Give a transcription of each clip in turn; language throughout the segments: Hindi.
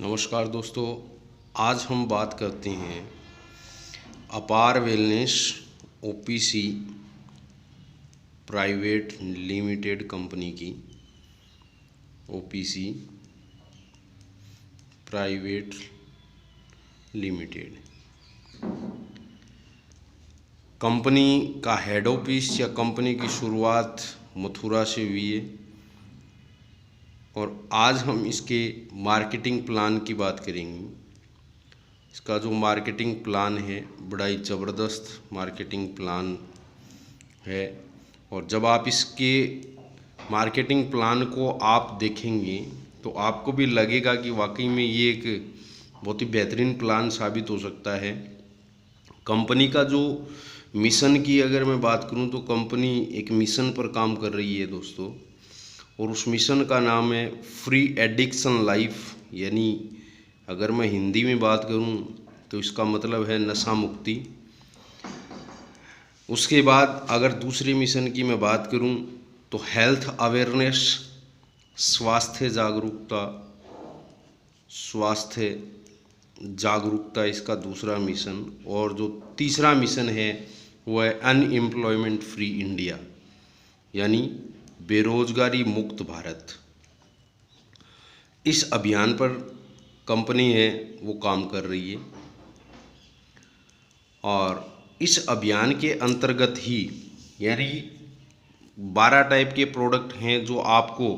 नमस्कार दोस्तों, आज हम बात करते हैं अपार wellness OPC private limited company की। ओपीसी प्राइवेट लिमिटेड कंपनी का हेड ऑफिस या कंपनी की शुरुआत मथुरा से हुई है और आज हम इसके मार्केटिंग प्लान की बात करेंगे। इसका जो मार्केटिंग प्लान है बड़ा ही ज़बरदस्त मार्केटिंग प्लान है और जब आप इसके मार्केटिंग प्लान को आप देखेंगे तो आपको भी लगेगा कि वाकई में ये एक बहुत ही बेहतरीन प्लान साबित हो सकता है। कंपनी का जो मिशन की अगर मैं बात करूं तो कंपनी एक मिशन पर काम कर रही है दोस्तों, और उस मिशन का नाम है फ्री एडिक्शन लाइफ। यानी अगर मैं हिंदी में बात करूं तो इसका मतलब है नशा मुक्ति। उसके बाद अगर दूसरे मिशन की मैं बात करूं तो हेल्थ अवेयरनेस, स्वास्थ्य जागरूकता इसका दूसरा मिशन। और जो तीसरा मिशन है वो है अनएम्प्लॉयमेंट फ्री इंडिया, यानी बेरोजगारी मुक्त भारत। इस अभियान पर कंपनी है वो काम कर रही है और इस अभियान के अंतर्गत ही यानी 12 टाइप के प्रोडक्ट हैं जो आपको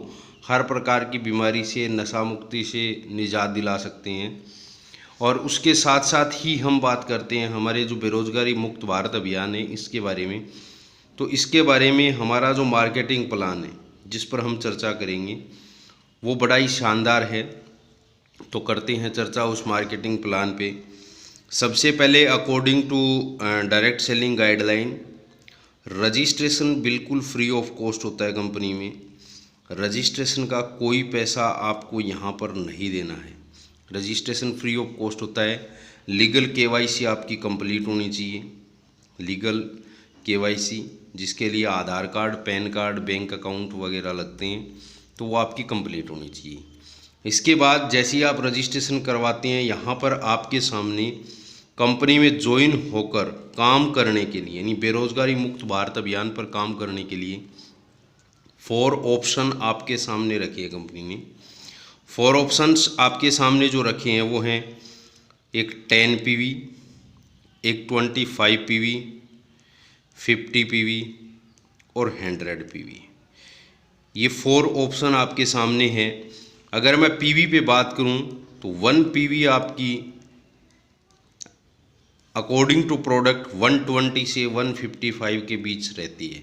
हर प्रकार की बीमारी से, नशा मुक्ति से निजात दिला सकते हैं। और उसके साथ साथ ही हम बात करते हैं हमारे जो बेरोजगारी मुक्त भारत अभियान है इसके बारे में। तो इसके बारे में हमारा जो मार्केटिंग प्लान है जिस पर हम चर्चा करेंगे वो बड़ा ही शानदार है। तो करते हैं चर्चा उस मार्केटिंग प्लान पे। सबसे पहले according to direct selling guideline, registration बिल्कुल फ्री ऑफ कॉस्ट होता है कंपनी में। रजिस्ट्रेशन का कोई पैसा आपको यहाँ पर नहीं देना है, रजिस्ट्रेशन फ्री ऑफ कॉस्ट होता है। लीगल केवाईसी आपकी कंप्लीट होनी चाहिए, लीगल केवाईसी जिसके लिए Aadhaar card, PAN card, bank account वगैरह लगते हैं, तो वो आपकी कंप्लीट होनी चाहिए। इसके बाद जैसे ही आप रजिस्ट्रेशन करवाते हैं यहाँ पर आपके सामने कंपनी में ज्वाइन होकर काम करने के लिए यानी बेरोजगारी मुक्त भारत अभियान पर काम करने के लिए 4 ऑप्शन आपके सामने रखे हैं कंपनी ने। 4 ऑप्शंस आपके सामने जो रखे हैं वो हैं एक 10 PV, एक 25 PV, 50 PV और 100 PV। ये 4 ऑप्शन आपके सामने हैं। अगर मैं PV पे बात करूं तो 1 PV आपकी अकॉर्डिंग टू प्रोडक्ट 120 से 155 के बीच रहती है।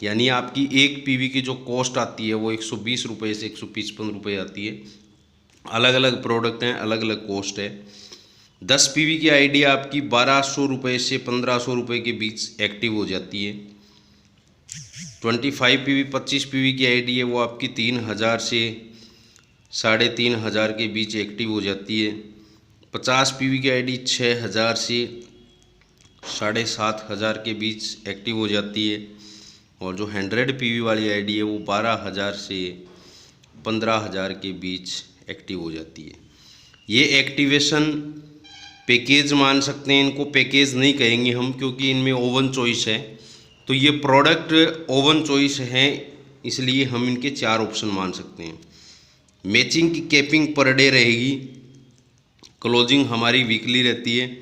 यानी आपकी एक PV की जो कॉस्ट आती है वो 120 रुपये से 155 रुपये आती है। अलग अलग प्रोडक्ट हैं, अलग अलग कॉस्ट है। 10 PV की आइडिया आपकी 1200 रुपये से 1500 रुपये के बीच एक्टिव हो जाती है। 25 PV 25 PV की आइडिया वो आपकी 3000 से 3500 के बीच एक्टिव हो जाती है। 50 PV की आईडी 6000 से 7500 के बीच एक्टिव हो जाती है। और जो 100 PV वाली आईडी है वो 12000 से 15000 के बीच एक्टिव हो जाती है। ये एक्टिवेशन पैकेज मान सकते हैं, इनको पैकेज नहीं कहेंगे हम क्योंकि इनमें ओवन चॉइस है। तो ये प्रोडक्ट ओवन चॉइस हैं इसलिए हम इनके 4 ऑप्शन मान सकते हैं। मैचिंग की कैपिंग पर डे रहेगी, क्लोजिंग हमारी वीकली रहती है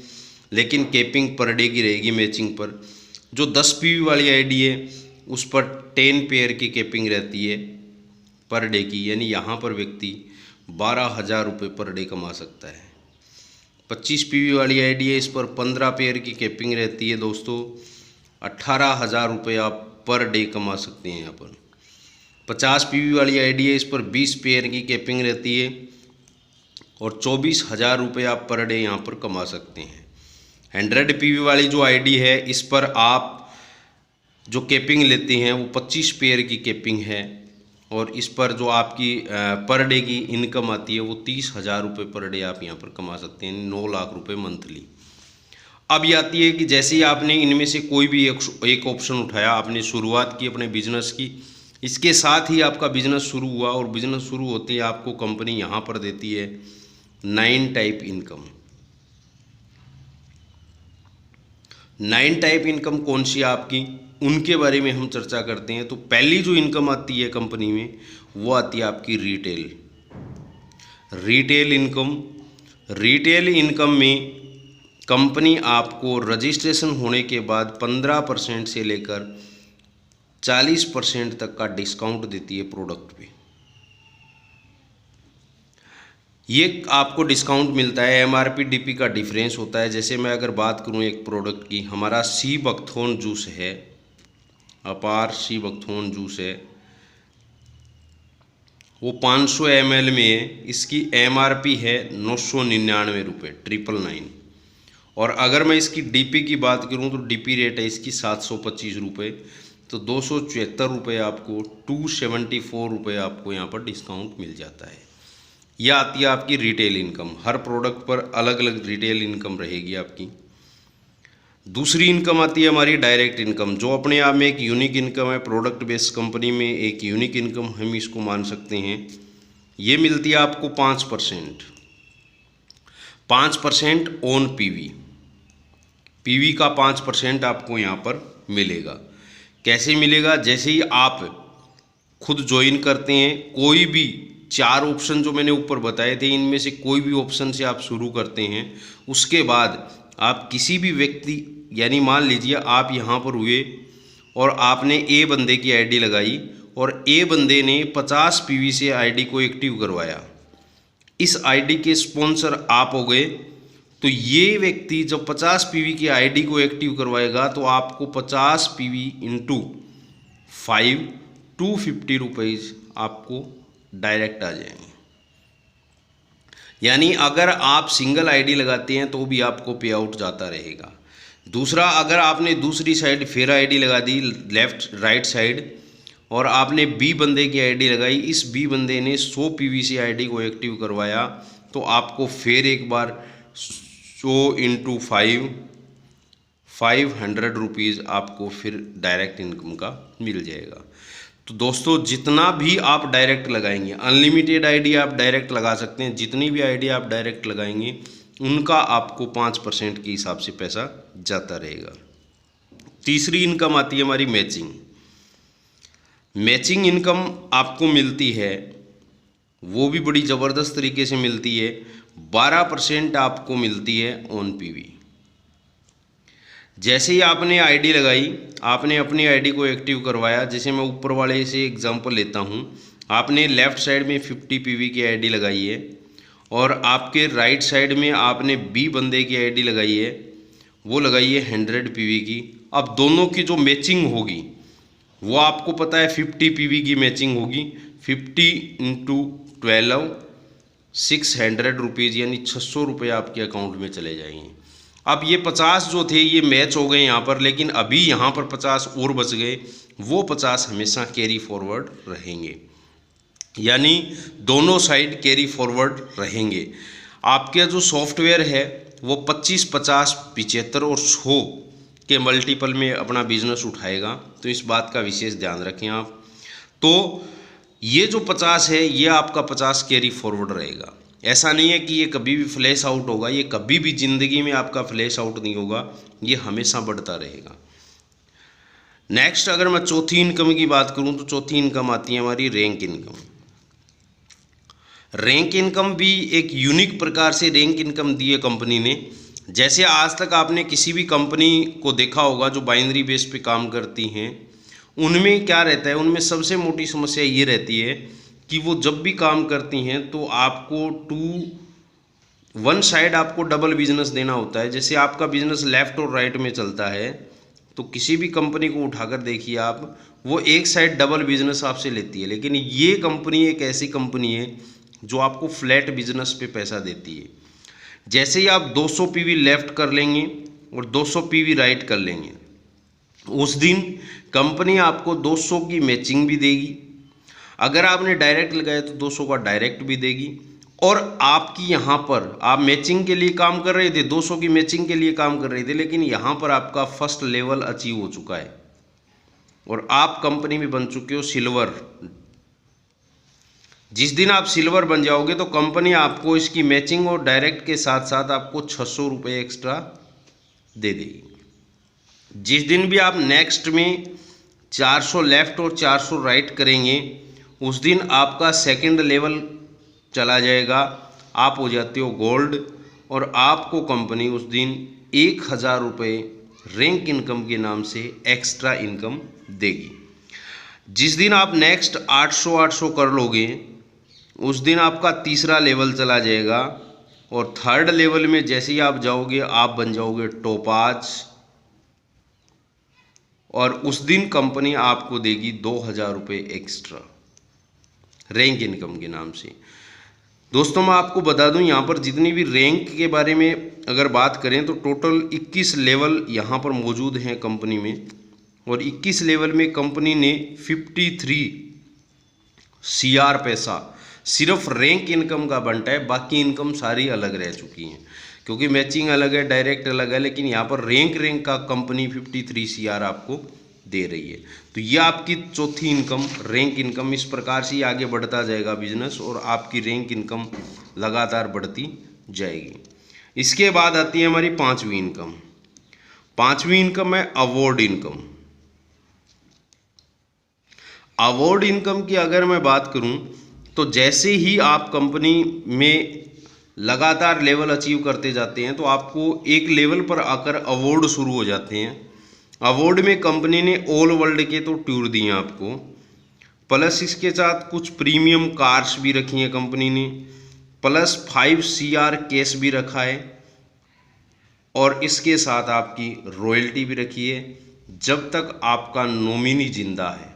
लेकिन कैपिंग पर डे की रहेगी मैचिंग पर। जो 10 PV वाली आईडी है उस पर 10 पेयर की कैपिंग रहती है पर डे की, यानी यहाँ पर व्यक्ति 12,000 रुपये पर डे कमा सकता है। 25 PV वाली आईडी है, इस पर 15 पेयर की कैपिंग रहती है दोस्तों, 18,000 रुपये आप पर डे कमा सकते हैं यहाँ पर। 50 PV वाली आईडी है, इस पर 20 पेयर की कैपिंग रहती है और 24,000 रुपये आप पर डे यहाँ पर कमा सकते हैं। 100 PV वाली जो आईडी है इस पर आप जो कैपिंग लेते हैं वो 25 पेयर की कैपिंग है और इस पर जो आपकी पर डे की इनकम आती है वो 30,000 रुपये पर डे आप यहाँ पर कमा सकते हैं, 9 लाख रुपये मंथली। अब ये आती है कि जैसे ही आपने इनमें से कोई भी एक ऑप्शन उठाया, आपने शुरुआत की अपने बिजनेस की, इसके साथ ही आपका बिजनेस शुरू हुआ और बिजनेस शुरू होते ही आपको कंपनी यहाँ पर देती है 9 टाइप इनकम। 9 टाइप इनकम कौन सी आपकी, उनके बारे में हम चर्चा करते हैं। तो पहली जो इनकम आती है कंपनी में वो आती है आपकी रिटेल इनकम। रिटेल इनकम में कंपनी आपको रजिस्ट्रेशन होने के बाद 15% से लेकर 40% तक का डिस्काउंट देती है प्रोडक्ट पे। ये आपको डिस्काउंट मिलता है, एमआरपी डीपी का डिफरेंस होता है। जैसे मैं अगर बात करूं एक प्रोडक्ट की, हमारा सी बकथोर्न जूस है, अपार सी बकथोर्न जूस है, वो 500 ml में है। इसकी एमआरपी है 999 रुपये, 999। और अगर मैं इसकी डीपी की बात करूं तो डीपी रेट है इसकी 725 रुपये। तो 274 रुपये आपको, 274 रुपये आपको यहाँ पर डिस्काउंट मिल जाता है। यह आती है आपकी रिटेल इनकम। हर प्रोडक्ट पर अलग अलग रिटेल इनकम रहेगी आपकी। दूसरी इनकम आती है हमारी डायरेक्ट इनकम, जो अपने आप में एक यूनिक इनकम है। प्रोडक्ट बेस्ड कंपनी में एक यूनिक इनकम हम इसको मान सकते हैं। ये मिलती है आपको 5% ऑन पीवी का 5% आपको यहाँ पर मिलेगा। कैसे मिलेगा, जैसे ही आप खुद ज्वाइन करते हैं, कोई भी 4 ऑप्शन जो मैंने ऊपर बताए थे, इनमें से कोई भी ऑप्शन से आप शुरू करते हैं, उसके बाद आप किसी भी व्यक्ति, यानी मान लीजिए आप यहाँ पर हुए और आपने ए बंदे की आईडी लगाई और ए बंदे ने 50 पीवी से आईडी को एक्टिव करवाया, इस आईडी के स्पॉन्सर आप हो गए। तो ये व्यक्ति जब 50 पीवी की आईडी को एक्टिव करवाएगा तो आपको 50 पीवी इंटू 5, 250 रुपीज़ आपको डायरेक्ट आ जाएंगे। यानी अगर आप सिंगल आईडी लगाते हैं तो भी आपको पे आउट जाता रहेगा। दूसरा, अगर आपने दूसरी साइड फिर आईडी लगा दी, लेफ्ट राइट साइड, और आपने बी बंदे की आईडी लगाई, इस बी बंदे ने 100 पीवी से आईडी को एक्टिव करवाया, तो आपको फिर एक बार 100 इंटू 500 रुपीज़ आपको फिर डायरेक्ट इनकम का मिल जाएगा। तो दोस्तों, जितना भी आप डायरेक्ट लगाएंगे, अनलिमिटेड आईडी आप डायरेक्ट लगा सकते हैं, जितनी भी आईडी आप डायरेक्ट लगाएंगे उनका आपको 5% के हिसाब से पैसा जाता रहेगा। तीसरी इनकम आती है हमारी मैचिंग इनकम आपको मिलती है, वो भी बड़ी ज़बरदस्त तरीके से मिलती है। 12% आपको मिलती है ऑन पीवी। जैसे ही आपने आईडी लगाई, आपने अपनी आईडी को एक्टिव करवाया, जैसे मैं ऊपर वाले से एग्जांपल लेता हूं, आपने लेफ़्ट साइड में 50 पीवी की आईडी लगाई है और आपके राइट साइड में आपने बी बंदे की आईडी लगाई है, वो लगाई है 100 पीवी की। अब दोनों की जो मैचिंग होगी वो आपको पता है 50 पीवी की मैचिंग होगी। 50 इंटू 12, 600 रुपीज़, यानी 600 रुपये आपके अकाउंट में चले जाएंगे। अब ये 50 जो थे ये मैच हो गए यहाँ पर, लेकिन अभी यहाँ पर 50 और बच गए। वो 50 हमेशा कैरी फॉरवर्ड रहेंगे, यानी दोनों साइड कैरी फॉरवर्ड रहेंगे। आपके जो सॉफ्टवेयर है वो 25, 50, 75 और 100 के मल्टीपल में अपना बिजनेस उठाएगा, तो इस बात का विशेष ध्यान रखें आप। तो ये जो 50 है ये आपका 50 कैरी फॉरवर्ड रहेगा। ऐसा नहीं है कि ये कभी भी फ्लैश आउट होगा, ये कभी भी ज़िंदगी में आपका फ्लैश आउट नहीं होगा, ये हमेशा बढ़ता रहेगा। नेक्स्ट, अगर मैं चौथी इनकम की बात करूं तो चौथी इनकम आती है हमारी रैंक इनकम। रैंक इनकम भी एक यूनिक प्रकार से रैंक इनकम दी है कंपनी ने। जैसे आज तक आपने किसी भी कंपनी को देखा होगा जो बाइनरी बेस पे काम करती हैं, उनमें क्या रहता है, उनमें सबसे मोटी समस्या ये रहती है कि वो जब भी काम करती हैं तो आपको वन साइड आपको डबल बिजनेस देना होता है। जैसे आपका बिजनेस लेफ़्ट और राइट में चलता है, तो किसी भी कंपनी को उठाकर देखिए आप, वो एक साइड डबल बिजनेस आपसे लेती है। लेकिन ये कंपनी एक ऐसी कंपनी है जो आपको फ्लैट बिजनेस पे पैसा देती है। जैसे ही आप 200 पीवी लेफ़्ट कर लेंगे और 200 पीवी राइट कर लेंगे, उस दिन कंपनी आपको 200 की मैचिंग भी देगी। अगर आपने डायरेक्ट लगाया तो 200 का डायरेक्ट भी देगी। और आपकी यहाँ पर आप मैचिंग के लिए काम कर रहे थे, 200 की मैचिंग के लिए काम कर रहे थे, लेकिन यहाँ पर आपका फर्स्ट लेवल अचीव हो चुका है और आप कंपनी में बन चुके हो सिल्वर। जिस दिन आप सिल्वर बन जाओगे तो कंपनी आपको इसकी मैचिंग और डायरेक्ट के साथ साथ आपको 600 रुपये एक्स्ट्रा दे देगी। जिस दिन भी आप नेक्स्ट में 400 लेफ्ट और 400 राइट करेंगे उस दिन आपका सेकंड लेवल चला जाएगा, आप हो जाते हो गोल्ड, और आपको कंपनी उस दिन 1000 रुपये रैंक इनकम के नाम से एक्स्ट्रा इनकम देगी। जिस दिन आप नेक्स्ट 800 कर लोगे उस दिन आपका तीसरा लेवल चला जाएगा, और थर्ड लेवल में जैसे ही आप जाओगे आप बन जाओगे टोपाज, और उस दिन कंपनी आपको देगी 2000 रुपये एक्स्ट्रा रैंक इनकम के नाम से। दोस्तों मैं आपको बता दूं, यहाँ पर जितनी भी रैंक के बारे में अगर बात करें तो टोटल 21 लेवल यहाँ पर मौजूद हैं कंपनी में, और 21 लेवल में कंपनी ने 53 CR पैसा सिर्फ रैंक इनकम का बनता है, बाकी इनकम सारी अलग रह चुकी हैं, क्योंकि मैचिंग अलग है, डायरेक्ट अलग है, लेकिन यहाँ पर रैंक का कंपनी 53 CR आपको दे रही है। तो ये आपकी चौथी इनकम रैंक इनकम। इस प्रकार से आगे बढ़ता जाएगा बिजनेस और आपकी रैंक इनकम लगातार बढ़ती जाएगी। इसके बाद आती है हमारी पांचवी इनकम। पांचवी इनकम है अवार्ड इनकम। अवार्ड इनकम की अगर मैं बात करूं तो जैसे ही आप कंपनी में लगातार लेवल अचीव करते जाते हैं तो आपको एक लेवल पर आकर अवार्ड शुरू हो जाते हैं। अवार्ड में कंपनी ने ऑल वर्ल्ड के तो टूर दिए आपको, प्लस इसके साथ कुछ प्रीमियम कार्स भी रखी हैं कंपनी ने, प्लस 5 CR कैश भी रखा है, और इसके साथ आपकी रॉयल्टी भी रखी है। जब तक आपका नॉमिनी जिंदा है,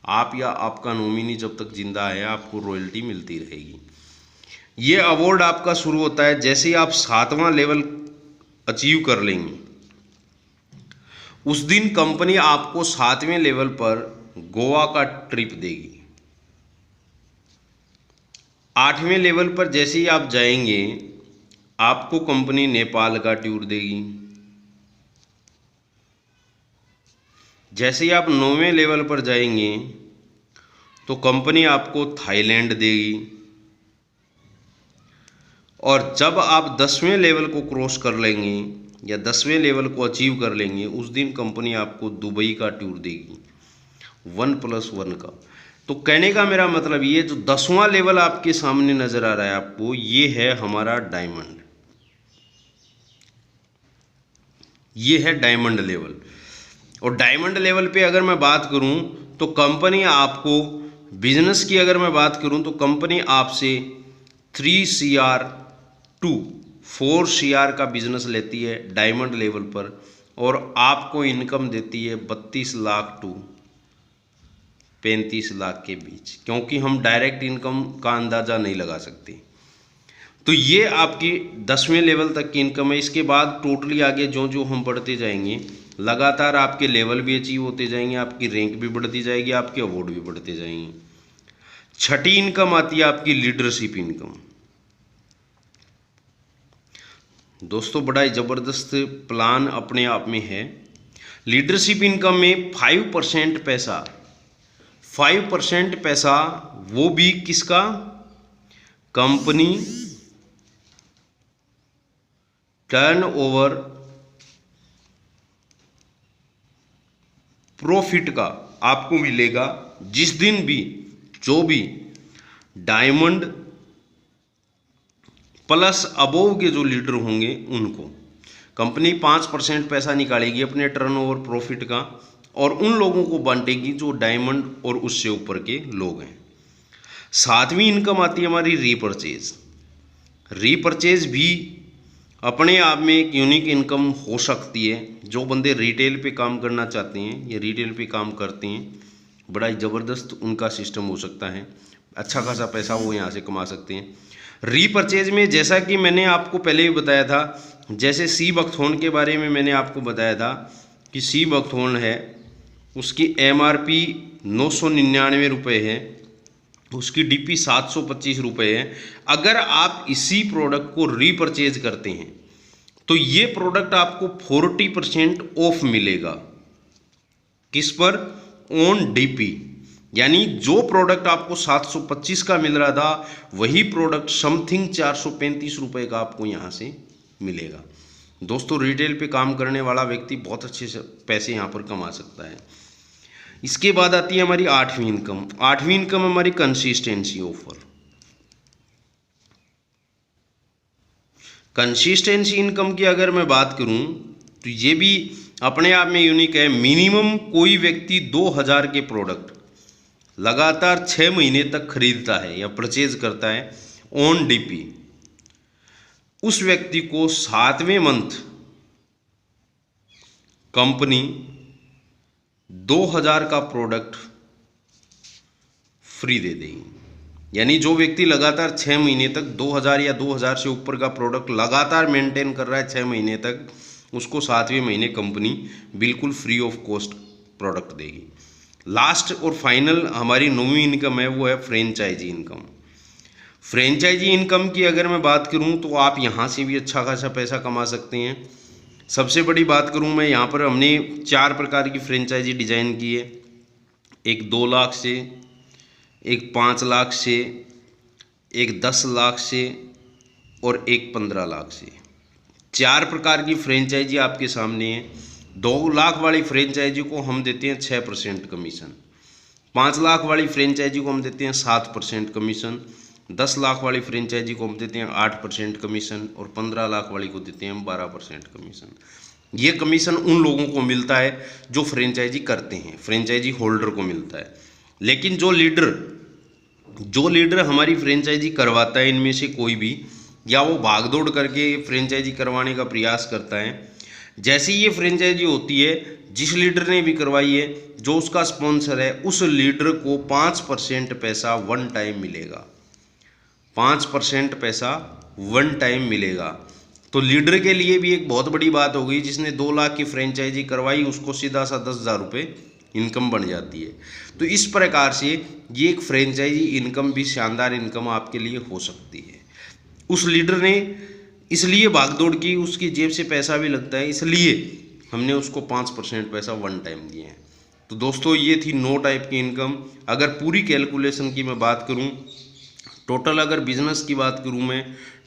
आप या आपका नॉमिनी जब तक जिंदा है आपको रॉयल्टी मिलती रहेगी। ये अवार्ड आपका शुरू होता है जैसे ही आप 7वां लेवल अचीव कर लेंगे, उस दिन कंपनी आपको 7वें लेवल पर गोवा का ट्रिप देगी। 8वें लेवल पर जैसे ही आप जाएंगे आपको कंपनी नेपाल का टूर देगी। जैसे ही आप 9वें लेवल पर जाएंगे तो कंपनी आपको थाईलैंड देगी, और जब आप 10वें लेवल को क्रॉस कर लेंगे या 10वें लेवल को अचीव कर लेंगे उस दिन कंपनी आपको दुबई का टूर देगी 1+1 का। तो कहने का मेरा मतलब ये जो 10वां लेवल आपके सामने नजर आ रहा है आपको, ये है हमारा डायमंड। ये है डायमंड लेवल। और डायमंड लेवल पे अगर मैं बात करूं तो कंपनी आपको बिजनेस की अगर मैं बात करूं तो कंपनी आपसे 3 CR टू 4 CR का बिजनेस लेती है डायमंड लेवल पर, और आपको इनकम देती है 32 लाख टू 35 लाख के बीच, क्योंकि हम डायरेक्ट इनकम का अंदाज़ा नहीं लगा सकते। तो ये आपकी 10वें लेवल तक की इनकम है। इसके बाद टोटली आगे जो जो हम बढ़ते जाएंगे लगातार आपके लेवल भी अचीव होते जाएंगे, आपकी रैंक भी बढ़ती जाएगी, आपके अवार्ड भी बढ़ते जाएंगे। छठी इनकम आती है आपकी लीडरशिप इनकम। दोस्तों बड़ा ही ज़बरदस्त प्लान अपने आप में है। लीडरशिप इनकम में 5% पैसा, 5% पैसा वो भी किसका, कंपनी टर्नओवर प्रॉफिट का आपको मिलेगा जिस दिन भी जो भी डायमंड प्लस अबोव के जो लीडर होंगे उनको कंपनी 5% पैसा निकालेगी अपने टर्नओवर प्रॉफिट का, और उन लोगों को बांटेगी जो डायमंड और उससे ऊपर के लोग हैं। 7वीं इनकम आती है हमारी रीपरचेज। रीपरचेज भी अपने आप में एक यूनिक इनकम हो सकती है। जो बंदे रिटेल पे काम करना चाहते हैं या रिटेल पे काम करते हैं, बड़ा ही ज़बरदस्त उनका सिस्टम हो सकता है, अच्छा खासा पैसा वो यहाँ से कमा सकते हैं। रीपरचेज में जैसा कि मैंने आपको पहले भी बताया था, जैसे सी बकथॉर्न के बारे में मैंने आपको बताया था कि सी बकथॉर्न है, उसकी MRP 999 रुपये है, उसकी DP 725 रुपये है। अगर आप इसी प्रोडक्ट को रीपरचेज करते हैं तो ये प्रोडक्ट आपको 40% ऑफ मिलेगा। किस पर? On DP। यानी जो प्रोडक्ट आपको 725 का मिल रहा था वही प्रोडक्ट समथिंग 435 रुपये का आपको यहाँ से मिलेगा। दोस्तों रिटेल पे काम करने वाला व्यक्ति बहुत अच्छे से पैसे यहाँ पर कमा सकता है। इसके बाद आती है हमारी 8वीं इनकम। 8वीं इनकम हमारी कंसिस्टेंसी ऑफर। कंसिस्टेंसी इनकम की अगर मैं बात करूं तो ये भी अपने आप में यूनिक है। मिनिमम कोई व्यक्ति 2000 के प्रोडक्ट लगातार 6 महीने तक खरीदता है या परचेज करता है ऑन डीपी, उस व्यक्ति को 7वें मंथ कंपनी 2000 का प्रोडक्ट फ्री दे देगी। यानी जो व्यक्ति लगातार 6 महीने तक 2000 या 2000 से ऊपर का प्रोडक्ट लगातार मेंटेन कर रहा है 6 महीने तक, उसको 7वें महीने कंपनी बिल्कुल फ्री ऑफ कॉस्ट प्रोडक्ट देगी। लास्ट और फाइनल हमारी 9वीं इनकम है, वो है फ्रेंचाइजी इनकम। फ्रेंचाइजी इनकम की अगर मैं बात करूं तो आप यहां से भी अच्छा खासा पैसा कमा सकते हैं। सबसे बड़ी बात करूं मैं, यहाँ पर हमने 4 प्रकार की फ्रेंचाइजी डिज़ाइन की है। एक 2 लाख से, एक 5 लाख से, एक 10 लाख से और एक 15 लाख से। 4 प्रकार की फ्रेंचाइजी आपके सामने है। 2 लाख वाली फ्रेंचाइजी को हम देते हैं 6% कमीशन, 5 लाख वाली फ्रेंचाइजी को हम देते हैं 7% कमीशन, 10 लाख वाली फ्रेंचाइजी को हम देते हैं 8% कमीशन और 15 लाख वाली को देते हैं हम 12% कमीशन। ये कमीशन उन लोगों को मिलता है जो फ्रेंचाइजी करते हैं, फ्रेंचाइजी होल्डर को मिलता है। लेकिन जो लीडर हमारी फ्रेंचाइजी करवाता है, इनमें से कोई भी, या वो भागदौड़ करके फ्रेंचाइजी करवाने का प्रयास करता है, जैसी ये फ्रेंचाइजी होती है, जिस लीडर ने भी करवाई है, जो उसका स्पॉन्सर है, उस लीडर को 5% पैसा वन टाइम मिलेगा। 5% पैसा वन टाइम मिलेगा। तो लीडर के लिए भी एक बहुत बड़ी बात हो गई, जिसने 2 लाख की फ्रेंचाइजी करवाई उसको सीधा सा 10,000 रुपये इनकम बन जाती है। तो इस प्रकार से ये एक फ्रेंचाइजी इनकम भी शानदार इनकम आपके लिए हो सकती है। उस लीडर ने इसलिए भागदौड़ की, उसकी जेब से पैसा भी लगता है, इसलिए हमने उसको 5% पैसा वन टाइम दिए हैं। तो दोस्तों ये थी 9 टाइप की इनकम। अगर पूरी कैलकुलेशन की मैं बात करूं, टोटल अगर बिजनेस की बात करूं मैं,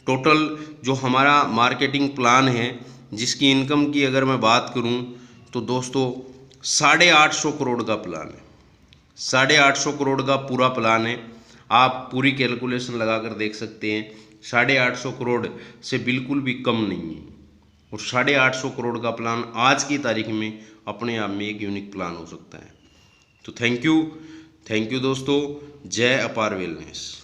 टोटल जो हमारा मार्केटिंग प्लान है जिसकी इनकम की अगर मैं बात करूं तो दोस्तों 850 करोड़ का प्लान है। 850 करोड़ का पूरा प्लान है। आप पूरी कैलकुलेशन लगा कर देख सकते हैं, 850 करोड़ से बिल्कुल भी कम नहीं है। और 850 करोड़ का प्लान आज की तारीख में अपने आप में एक यूनिक प्लान हो सकता है। तो थैंक यू दोस्तों। जय अपार वेलनेस।